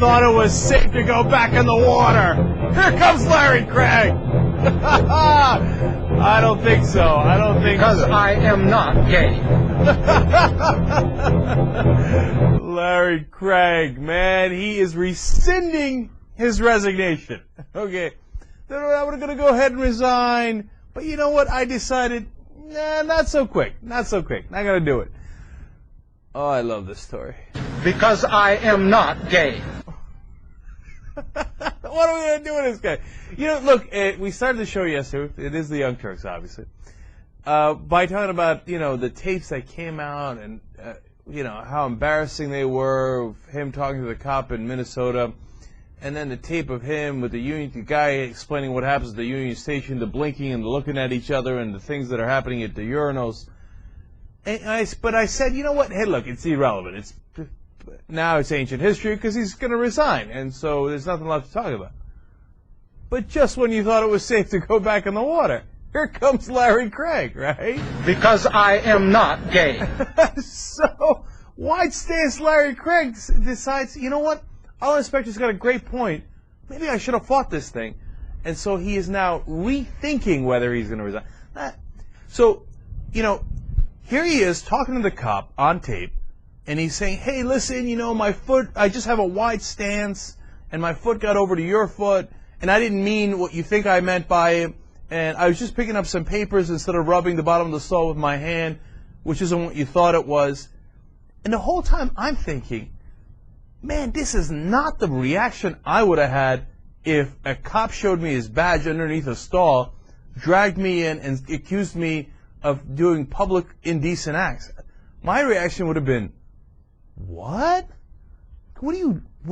thought it was safe to go back in the water. Here comes Larry Craig. I don't think so. I don't think Because so. I am not gay. Larry Craig, man, he is rescinding his resignation. Okay. I'm going to go ahead and resign. But you know what? I decided, nah, not so quick. Not so quick. Not going to do it. Oh, I love this story. Because I am not gay. What are we going to do with this guy? You know, look, we started the show yesterday. It is the Young Turks, obviously. By talking about, you know, the tapes that came out and, you know, how embarrassing they were, of him talking to the cop in Minnesota, and then the tape of him with the guy explaining what happens at the Union Station, the blinking and the looking at each other and the things that are happening at the urinals. But I said, you know what? Hey, look, it's irrelevant. Now it's ancient history because he's going to resign, and so there's nothing left to talk about. But just when you thought it was safe to go back in the water, here comes Larry Craig, right? Because I am not gay. So, wide stance Larry Craig decides, you know what? Our inspector's got a great point. Maybe I should have fought this thing. And so he is now rethinking whether he's going to resign. So, you know, here he is talking to the cop on tape, and he's saying, hey, listen, you know, my foot, I just have a wide stance, and my foot got over to your foot, and I didn't mean what you think I meant by it, and I was just picking up some papers instead of rubbing the bottom of the stall with my hand, which isn't what you thought it was. And the whole time I'm thinking, man, this is not the reaction I would have had if a cop showed me his badge underneath a stall, dragged me in, and accused me of doing public indecent acts. My reaction would have been, what? What are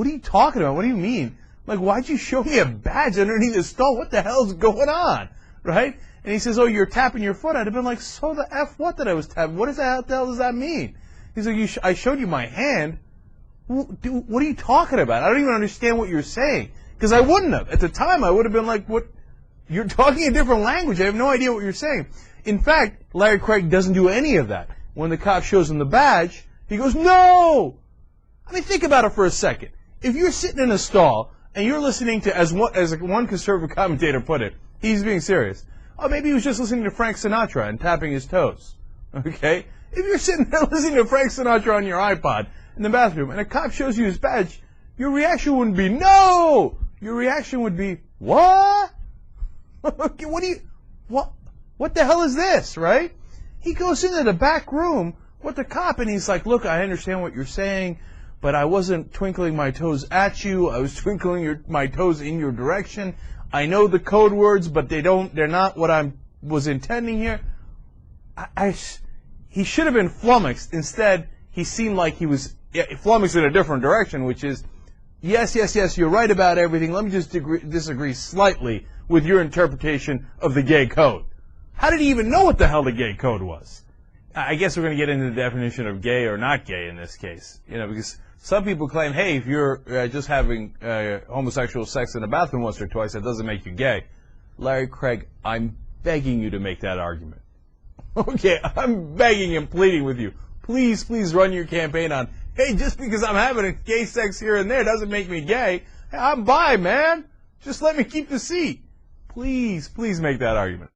you talking about? What do you mean? Like, why'd you show me a badge underneath the stall? What the hell's going on? Right? And he says, oh, you're tapping your foot. I'd have been like, so the F what that I was tapping? What the hell does that mean? He's like, I showed you my hand. What are you talking about? I don't even understand what you're saying. Because I wouldn't have. At the time, I would have been like, what? You're talking a different language. I have no idea what you're saying. In fact, Larry Craig doesn't do any of that. When the cop shows him the badge, he goes, no! I mean, think about it for a second. If you're sitting in a stall and you're listening to, as one conservative commentator put it, he's being serious. Oh, maybe he was just listening to Frank Sinatra and tapping his toes. Okay? If you're sitting there listening to Frank Sinatra on your iPod in the bathroom and a cop shows you his badge, your reaction wouldn't be, no! Your reaction would be, what? Okay, what the hell is this, right? He goes into the back room with the cop and he's like, look, I understand what you're saying, but I wasn't twinkling my toes at you. I was twinkling my toes in your direction. I know the code words, but they're not what I was intending here. He should have been flummoxed. Instead, he seemed like he was flummoxed in a different direction, which is, yes, you're right about everything. Let me just disagree slightly with your interpretation of the gay code. How did he even know what the hell the gay code was? I guess we're going to get into the definition of gay or not gay in this case. You know, because some people claim, hey, if you're just having homosexual sex in a bathroom once or twice, that doesn't make you gay. Larry Craig, I'm begging you to make that argument. Okay, I'm begging and pleading with you. Please run your campaign on, hey, just because I'm having a gay sex here and there doesn't make me gay. Hey, I'm bi, man. Just let me keep the seat. Please make that argument.